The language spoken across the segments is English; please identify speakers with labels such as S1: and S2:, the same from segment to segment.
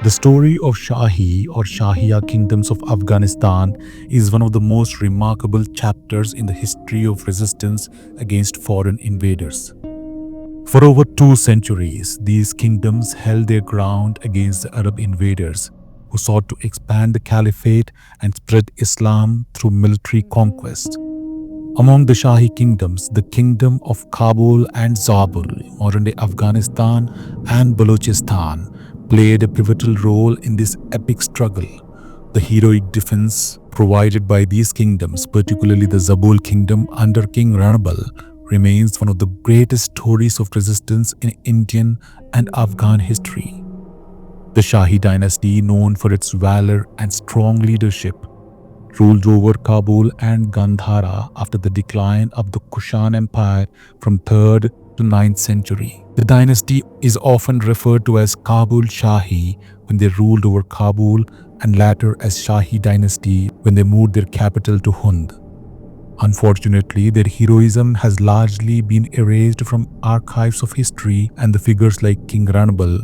S1: The story of Shahi or Shahiya kingdoms of Afghanistan is one of the most remarkable chapters in the history of resistance against foreign invaders. For over 2 centuries, these kingdoms held their ground against the Arab invaders who sought to expand the caliphate and spread Islam through military conquest. Among the Shahi kingdoms, the kingdom of Kabul and Zabul, modern-day Afghanistan and Balochistan, played a pivotal role in this epic struggle. The heroic defense provided by these kingdoms, particularly the Zabul kingdom under King Ranbal, remains one of the greatest stories of resistance in Indian and Afghan history. The Shahi Dynasty, known for its valor and strong leadership, ruled over Kabul and Gandhara after the decline of the Kushan Empire from 3rd to 9th century. The dynasty is often referred to as Kabul Shahi when they ruled over Kabul, and later as Shahi Dynasty when they moved their capital to Hund. Unfortunately, their heroism has largely been erased from archives of history, and the figures like King Ranbal,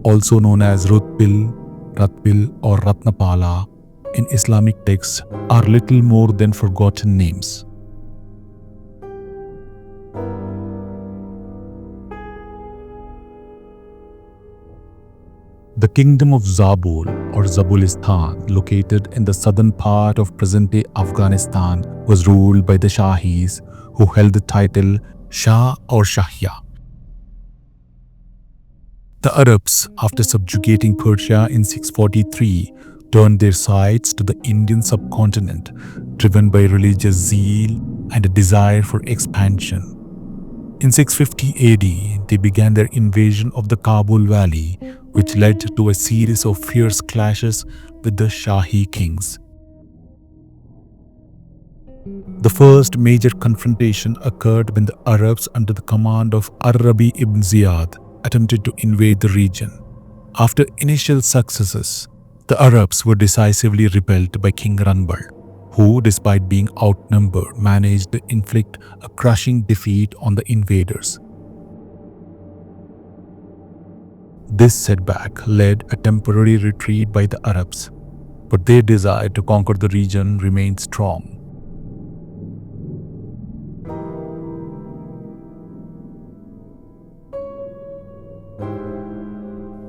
S1: also known as Rutbil, Ratbil or Ratnapala in Islamic texts, are little more than forgotten names. The kingdom of Zabul or Zabulistan, located in the southern part of present-day Afghanistan, was ruled by the Shahis, who held the title Shah or Shahya. The Arabs, after subjugating Persia in 643, turned their sights to the Indian subcontinent, driven by religious zeal and a desire for expansion. In 650 AD, they began their invasion of the Kabul Valley, which led to a series of fierce clashes with the Shahi kings. The first major confrontation occurred when the Arabs under the command of Ar-Rabi ibn Ziyad attempted to invade the region. After initial successes, the Arabs were decisively repelled by King Ranbal, who, despite being outnumbered, managed to inflict a crushing defeat on the invaders. This setback led a temporary retreat by the Arabs, but their desire to conquer the region remained strong.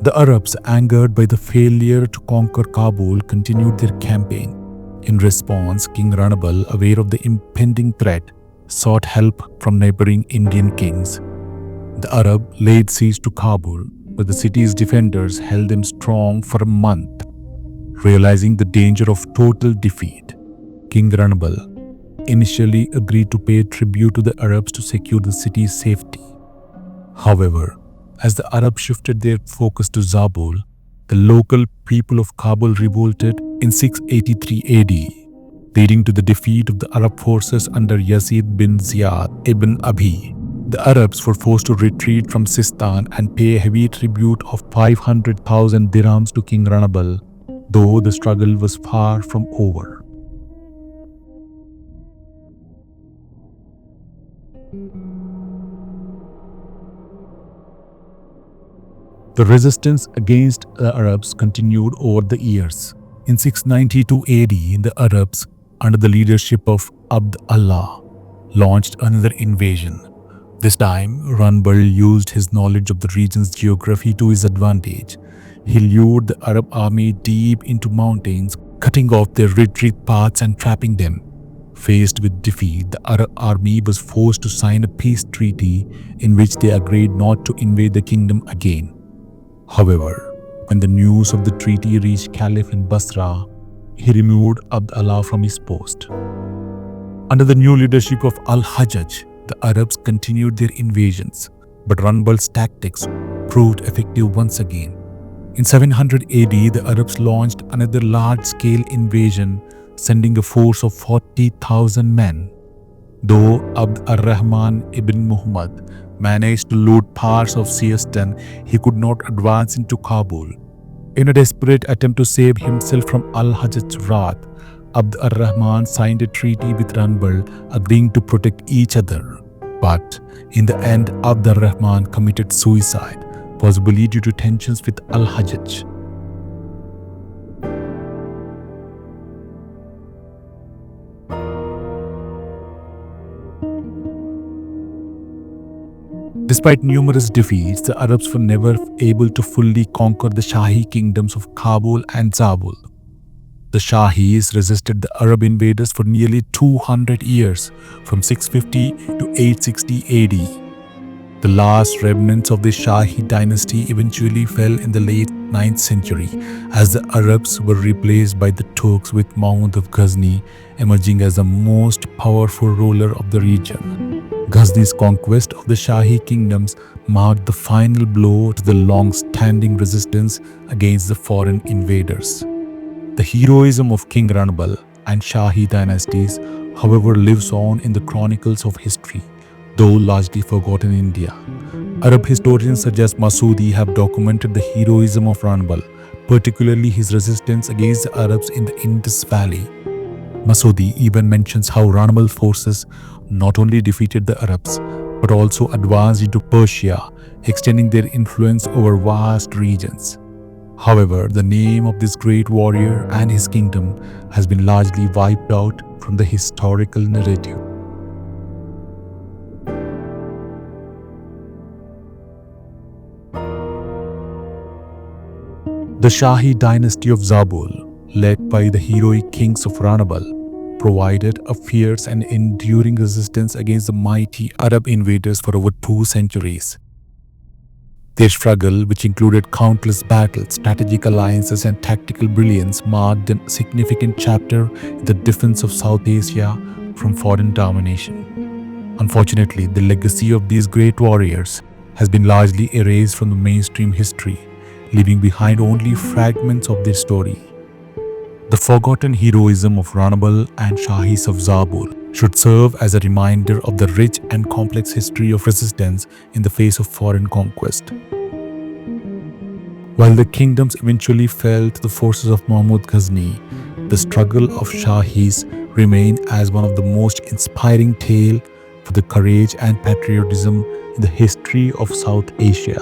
S1: The Arabs, angered by the failure to conquer Kabul, continued their campaign. In response, King Ranbal, aware of the impending threat, sought help from neighboring Indian kings. The Arab laid siege to Kabul, but the city's defenders held them strong for a month. Realizing the danger of total defeat, King Ranbal initially agreed to pay tribute to the Arabs to secure the city's safety. However, as the Arabs shifted their focus to Zabul, the local people of Kabul revolted in 683 AD, leading to the defeat of the Arab forces under Yazid bin Ziyad ibn Abihi. The Arabs were forced to retreat from Sistan and pay a heavy tribute of 500,000 dirhams to King Ranbal, though the struggle was far from over. The resistance against the Arabs continued over the years. In 692 AD, the Arabs, under the leadership of Abd Allah, launched another invasion. This time, Ranbal used his knowledge of the region's geography to his advantage. He lured the Arab army deep into mountains, cutting off their retreat paths and trapping them. Faced with defeat, the Arab army was forced to sign a peace treaty in which they agreed not to invade the kingdom again. However, when the news of the treaty reached Caliph in Basra, he removed Abd Allah from his post. Under the new leadership of Al-Hajjaj, the Arabs continued their invasions, but Ranbal's tactics proved effective once again. In 700 AD, the Arabs launched another large-scale invasion, sending a force of 40,000 men. Though Abd ar-Rahman ibn Muhammad managed to loot parts of Sistan, he could not advance into Kabul. In a desperate attempt to save himself from Al-Hajjaj's wrath, Abd ar-Rahman signed a treaty with Ranbal, agreeing to protect each other. But in the end, Abd ar-Rahman committed suicide, possibly due to tensions with Al-Hajjaj. Despite numerous defeats, the Arabs were never able to fully conquer the Shahi kingdoms of Kabul and Zabul. The Shahis resisted the Arab invaders for nearly 200 years, from 650 to 860 AD. The last remnants of the Shahi dynasty eventually fell in the late 9th century as the Arabs were replaced by the Turks, with Mahmud of Ghazni emerging as the most powerful ruler of the region. Ghazni's conquest of the Shahi kingdoms marked the final blow to the long-standing resistance against the foreign invaders. The heroism of King Ranbal and Shahi dynasties, however, lives on in the chronicles of history, though largely forgotten in India. Arab historians such as Masudi have documented the heroism of Ranbal, particularly his resistance against the Arabs in the Indus Valley. Masudi even mentions how Ranbal's forces not only defeated the Arabs, but also advanced into Persia, extending their influence over vast regions. However, the name of this great warrior and his kingdom has been largely wiped out from the historical narrative. The Shahi dynasty of Zabul, led by the heroic kings of Ranbal, provided a fierce and enduring resistance against the mighty Arab invaders for over 2 centuries. Their struggle, which included countless battles, strategic alliances, and tactical brilliance, marked a significant chapter in the defense of South Asia from foreign domination. Unfortunately, the legacy of these great warriors has been largely erased from the mainstream history, leaving behind only fragments of their story. The forgotten heroism of Ranbal and Shahis of Zabul should serve as a reminder of the rich and complex history of resistance in the face of foreign conquest. While the kingdoms eventually fell to the forces of Mahmud Ghazni, the struggle of Shahis remained as one of the most inspiring tales for the courage and patriotism in the history of South Asia.